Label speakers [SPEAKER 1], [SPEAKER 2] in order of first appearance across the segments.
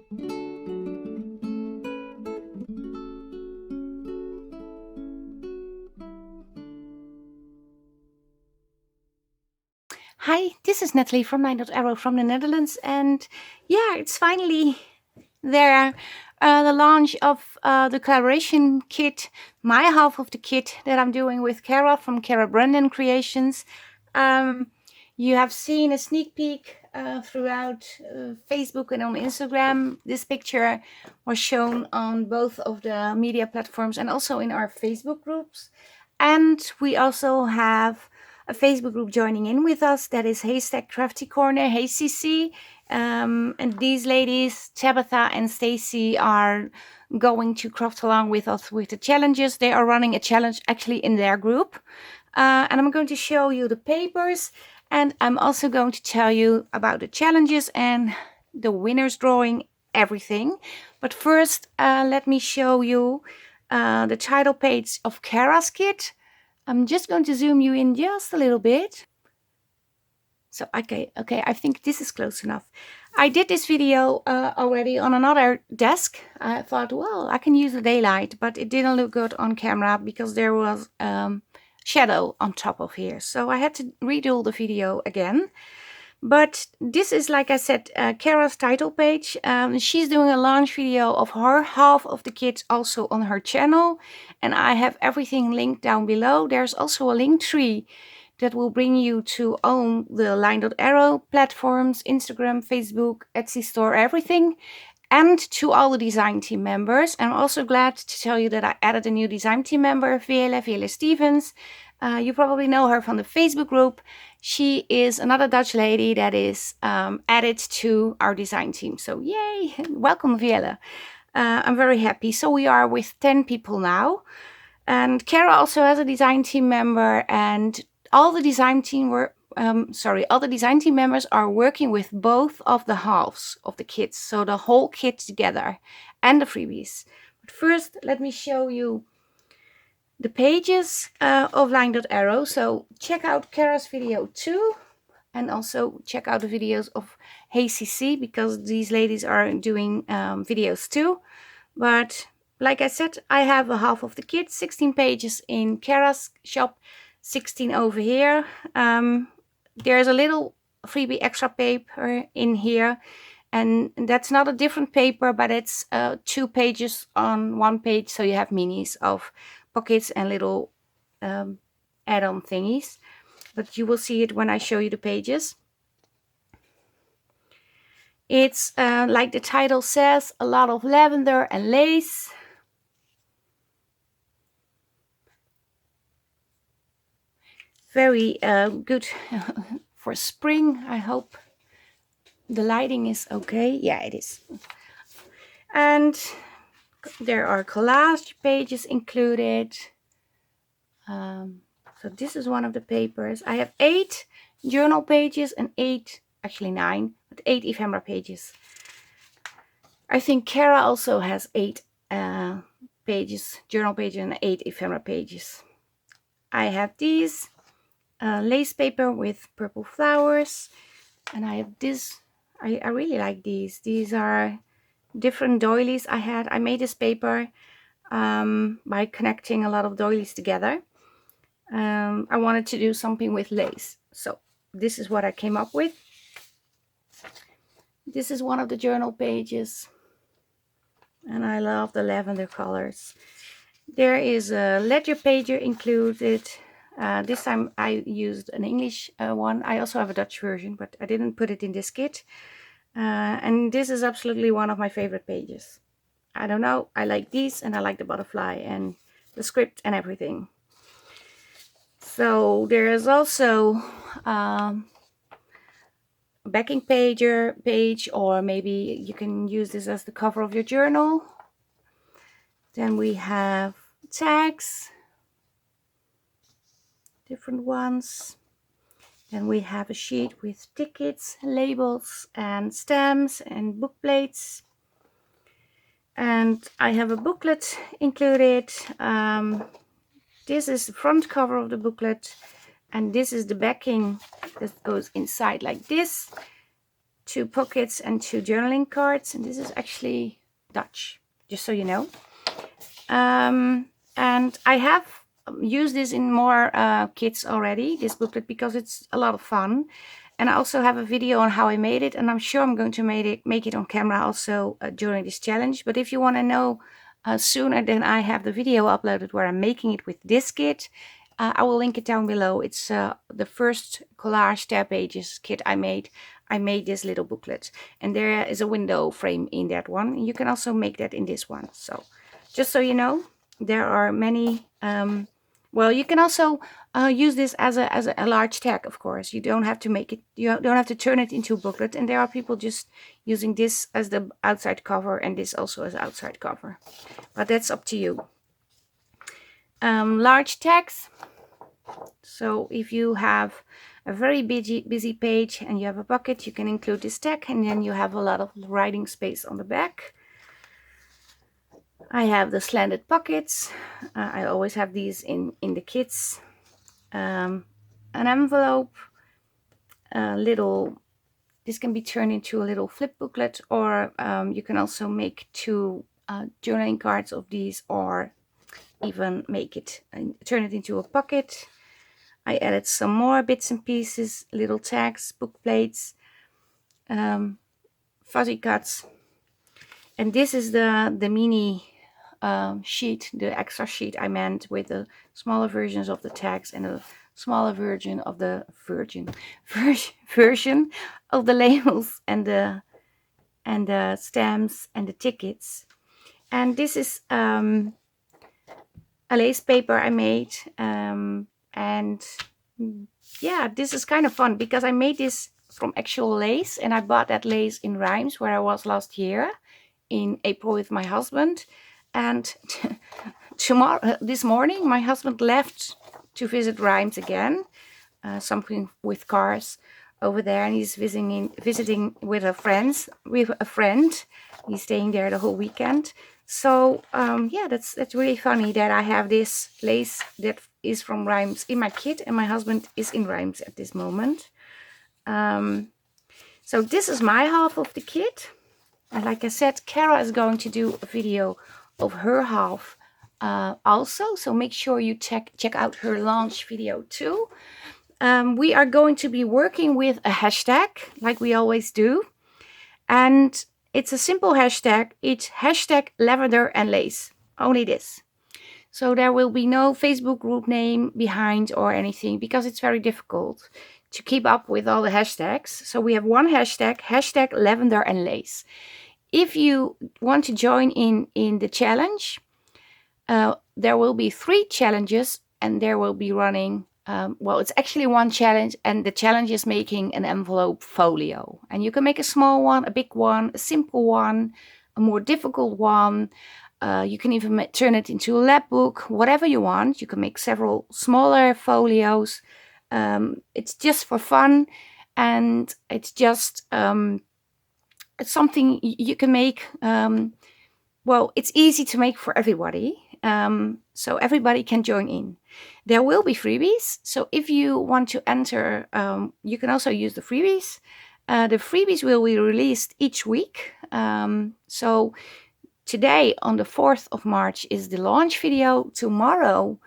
[SPEAKER 1] Hi, this is Nathalie from Arrow from the Netherlands, and yeah, it's finally there. The launch of the collaboration kit, my half of the kit that I'm doing with Cara from Cara Brandon Creations. You have seen a sneak peek throughout Facebook and on Instagram. This picture was shown on both of the media platforms and also in our Facebook groups. And we also have a Facebook group joining in with us, that is Haystack Crafty Corner, HCC. And these ladies, Tabitha and Stacy, are going to craft along with us with the challenges. They are running a challenge actually in their group. And I'm going to show you the papers, and I'm also going to tell you about the challenges and the winners drawing, everything. But first, let me show you the title page of Cara's kit. I'm just going to zoom you in just a little bit. So, okay, I think this is close enough. I did this video already on another desk. I thought, well, I can use the daylight, but it didn't look good on camera because there was shadow on top of here. So I had to redo the video again. But this is, like I said, Cara's title page. She's doing a launch video of her half of the kit also on her channel. And I have everything linked down below. There's also a link tree that will bring you to own the Line.Arrow platforms, Instagram, Facebook, Etsy store, everything. And to all the design team members. I'm also glad to tell you that I added a new design team member, Veerle Stevens. You probably know her from the Facebook group. She is another Dutch lady that is added to our design team. So yay, welcome Veerle. I'm very happy. So we are with 10 people now. And Cara also has a design team member, and all the design team all the design team members are working with both of the halves of the kits, so the whole kit together and the freebies. But first, let me show you the pages of Line.Arrow. So check out Cara's video too, and also check out the videos of HCC, because these ladies are doing videos too. But like I said, I have a half of the kit, 16 pages in Cara's shop, 16 over here. There's a little freebie extra paper in here, and that's not a different paper, but it's 2 pages on 1 page, so you have minis of pockets and little add-on thingies. But you will see it when I show you the pages. It's like the title says, a lot of lavender and lace. Very good for spring. I hope the lighting is okay. Yeah, it is. And there are collage pages included. So this is one of the papers. I have 8 journal pages and 8, actually 9, but 8 ephemera pages. I think Cara also has 8 pages, journal pages, and 8 ephemera pages. I have these lace paper with purple flowers, and I have this. I really like these. These are different doilies I made this paper by connecting a lot of doilies together. I wanted to do something with lace, so this is what I came up with. This is one of the journal pages, and I love the lavender colors. There is a ledger pager included. This time I used an English one. I also have a Dutch version, but I didn't put it in this kit. And this is absolutely one of my favorite pages. I don't know, I like these, and I like the butterfly and the script and everything. So there is also a backing page, or maybe you can use this as the cover of your journal. Then we have tags, different ones. Then we have a sheet with tickets, labels, and stamps and book plates. And I have a booklet included. This is the front cover of the booklet, and this is the backing that goes inside like this. 2 pockets and 2 journaling cards. And this is actually Dutch, just so you know. And I have used this in more kits already, this booklet, because it's a lot of fun. And I also have a video on how I made it, and I'm sure I'm going to make it on camera also during this challenge. But if you want to know sooner than I have the video uploaded where I'm making it with this kit, I will link it down below. It's the first collage tab pages kit I made. I made this little booklet, and there is a window frame in that one. You can also make that in this one. So just so you know, there are many. Well, you can also use this as a large tag, of course. You don't have to make it, you don't have to turn it into a booklet. And there are people just using this as the outside cover and this also as outside cover. But that's up to you. Large tags. So if you have a very busy page and you have a pocket, you can include this tag, and then you have a lot of writing space on the back. I have the slanted pockets. I always have these in the kits. An envelope, this can be turned into a little flip booklet, or you can also make 2 journaling cards of these, or even make it and turn it into a pocket. I added some more bits and pieces, little tags, book plates, fuzzy cuts, and this is the mini sheet, the extra sheet I meant, with the smaller versions of the tags and a smaller version of the version of the labels and the stamps and the tickets. And this is a lace paper I made, and yeah, this is kind of fun because I made this from actual lace, and I bought that lace in Reims, where I was last year in April with my husband. And this morning my husband left to visit Reims again, something with cars over there, and he's visiting with a friend. He's staying there the whole weekend. So yeah, that's really funny that I have this lace that is from Reims in my kit, and my husband is in Reims at this moment. So this is my half of the kit, and like I said, Cara is going to do a video of her half also, so make sure you check out her launch video too. We are going to be working with a hashtag like we always do, and it's a simple hashtag. It's hashtag Lavender and Lace, only this. So there will be no Facebook group name behind or anything, because it's very difficult to keep up with all the hashtags. So we have one hashtag, hashtag Lavender and Lace. If you want to join in the challenge, there will be 3 challenges, and there will be running, well, it's actually one challenge, and the challenge is making an envelope folio. And you can make a small one, a big one, a simple one, a more difficult one. You can even turn it into a lab book, whatever you want. You can make several smaller folios. It's just for fun, and it's just it's something you can make. Well, it's easy to make for everybody, so everybody can join in. There will be freebies, so if you want to enter, you can also use the freebies. The freebies will be released each week. So today, on the 4th of March, is the launch video. Tomorrow,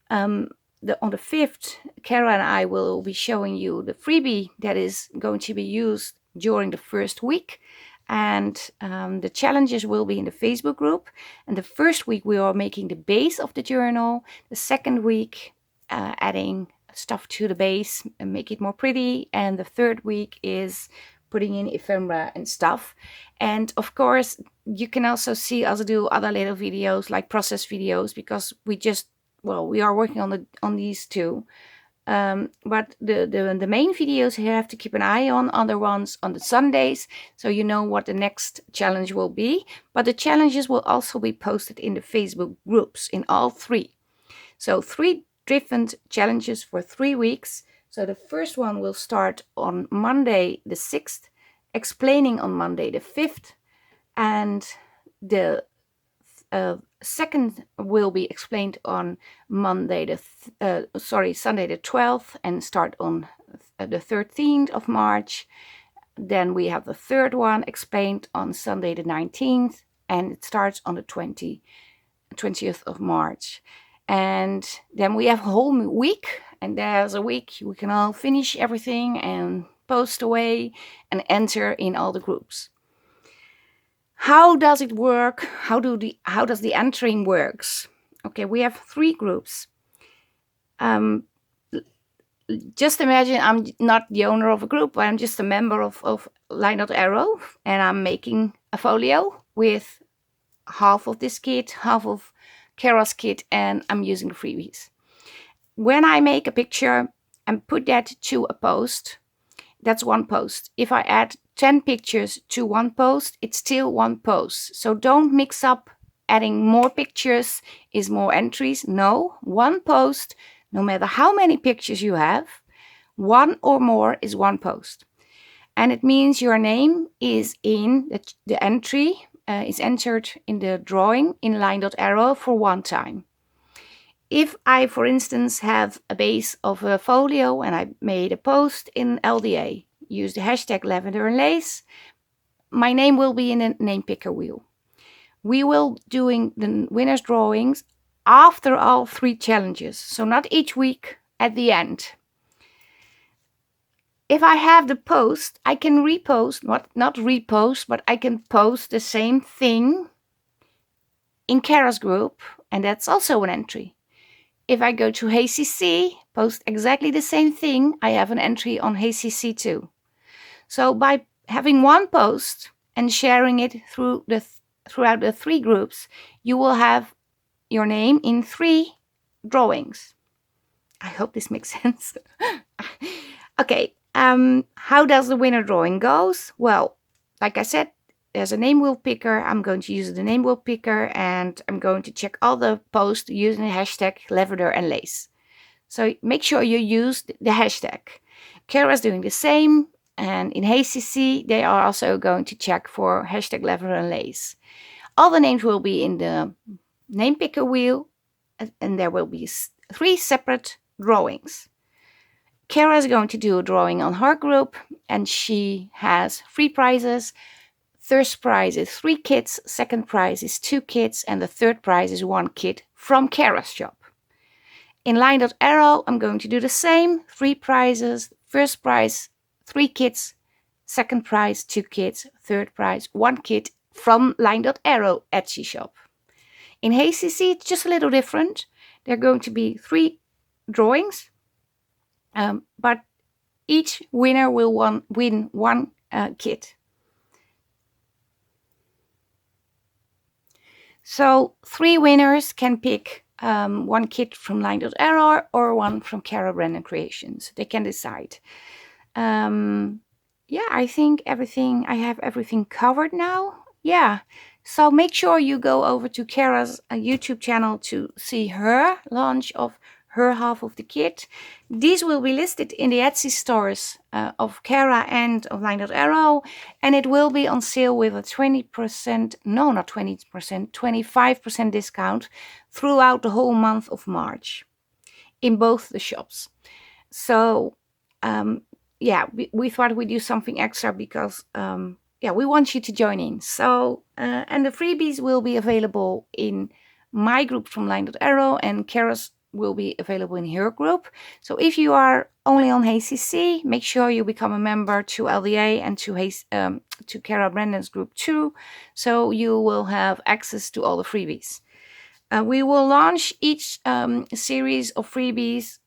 [SPEAKER 1] on the 5th, Cara and I will be showing you the freebie that is going to be used during the first week. And the challenges will be in the Facebook group. And the first week we are making the base of the journal. The second week, adding stuff to the base and make it more pretty. And the third week is putting in ephemera and stuff. And of course, you can also see us do other little videos, like process videos, because we are working on these too. But the main videos you have to keep an eye on other ones on the Sundays, so you know what the next challenge will be. But the challenges will also be posted in the Facebook groups, in all 3. So 3 different challenges for 3 weeks. So the first one will start on Monday the 6th, explaining on Monday the 5th, and the second will be explained on Sunday the 12th, and start on the 13th of March. Then we have the third one explained on Sunday the 19th, and it starts on the 20th of March. And then we have a whole week, and there's a week we can all finish everything and post away and enter in all the groups. How does it work? How does the entering works? Okay, we have 3 groups. Just imagine I'm not the owner of a group, I'm just a member of Line Arrow, and I'm making a folio with half of this kit, half of Cara's kit, and I'm using the freebies. When I make a picture and put that to a post, that's one post. If I add 10 pictures to one post, it's still one post. So don't mix up adding more pictures is more entries. No, one post, no matter how many pictures you have, one or more is one post. And it means your name is in the entry, is entered in the drawing in Line.arrow for one time. If I, for instance, have a base of a folio and I made a post in LDA, use the hashtag Lavender and Lace, my name will be in the name picker wheel. We will doing the winner's drawings after all 3 challenges, so not each week, at the end. If I have the post, I can repost, not repost, but I can post the same thing in Cara's group, and that's also an entry. If I go to HayCC, post exactly the same thing, I have an entry on HayCC too. So by having one post and sharing it throughout the 3 groups, you will have your name in 3 drawings. I hope this makes sense. Okay, how does the winner drawing goes? Well, like I said, there's a name wheel picker. I'm going to use the name wheel picker, and I'm going to check all the posts using the hashtag Lavender and Lace. So make sure you use the hashtag. Cara's doing the same, and in HayCC they are also going to check for hashtag Lavender and Lace. All the names will be in the name picker wheel, and there will be 3 separate drawings. Cara is going to do a drawing on her group, and she has 3 prizes. First prize is 3 kits, second prize is 2 kits, and the third prize is 1 kit from Cara's shop. In Line.arrow, I'm going to do the same. 3 prizes, first prize 3 kits, second prize 2 kits, third prize 1 kit from Line.arrow Etsy shop. In HayCC, it's just a little different. There are going to be 3 drawings, but each winner will win 1 kit. So 3 winners can pick 1 kit from Line.arrow or 1 from Cara Brandon Creations. They can decide. Yeah, I think I have everything covered now. Yeah, so make sure you go over to Cara's YouTube channel to see her launch of her half of the kit. These will be listed in the Etsy stores of Cara and of Line.arrow, and it will be on sale with a 20%, no, not 20%, 25% discount throughout the whole month of March in both the shops. So yeah, we thought we'd do something extra because yeah, we want you to join in. So and the freebies will be available in my group from Line.arrow, and Cara's will be available in her group. So if you are only on HayCC, make sure you become a member to LDA and to Cara Brandon's group too, so you will have access to all the freebies. We will launch each series of freebies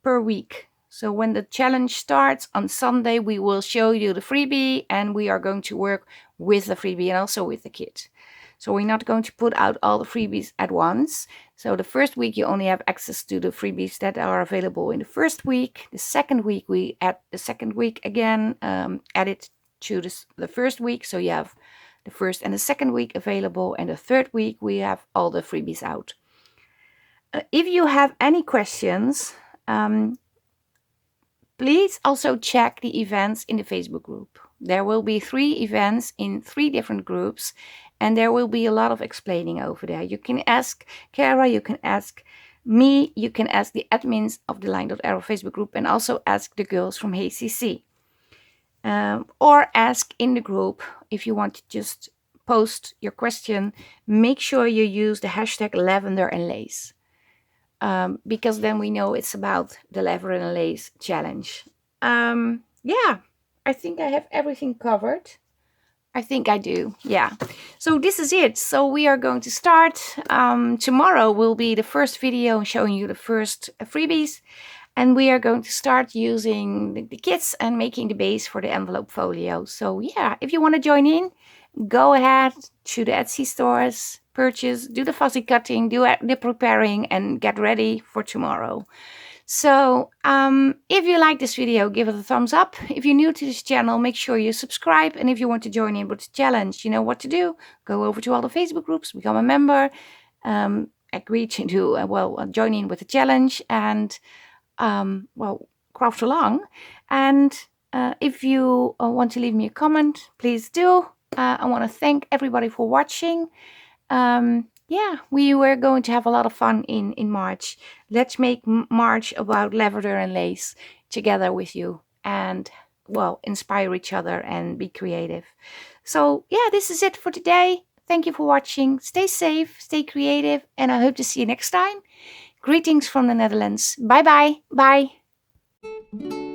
[SPEAKER 1] per week. So when the challenge starts on Sunday, we will show you the freebie, and we are going to work with the freebie and also with the kit. So we're not going to put out all the freebies at once. So the first week you only have access to the freebies that are available in the first week. The second week we add the second week again, add it to the first week. So you have the first and the second week available, and the third week we have all the freebies out. If you have any questions, please also check the events in the Facebook group. There will be 3 events in 3 different groups, and there will be a lot of explaining over there. You can ask Cara, you can ask me, you can ask the admins of the Line.arrow Facebook group, and also ask the girls from HayCC. or ask in the group. If you want to just post your question, make sure you use the hashtag Lavender and Lace, because then we know it's about the Lavender and Lace challenge. Yeah, I think I have everything covered. I think I do. Yeah. So this is it. So we are going to start. Tomorrow will be the first video showing you the first freebies. And we are going to start using the kits and making the base for the envelope folio. So yeah, if you want to join in, go ahead to the Etsy stores, purchase, do the fuzzy cutting, do the preparing, and get ready for tomorrow. So if you like this video, give it a thumbs up. If you're new to this channel, make sure you subscribe. And if you want to join in with the challenge, you know what to do. Go over to all the Facebook groups, become a member, agree to do, join in with the challenge, and craft along. And if you want to leave me a comment, please do. I want to thank everybody for watching. Yeah, we were going to have a lot of fun in March. Let's make March about lavender and lace together with you, and inspire each other and be creative. So yeah, this is it for today. Thank you for watching. Stay safe, stay creative, and I hope to see you next time. Greetings from the Netherlands. Bye bye. Bye.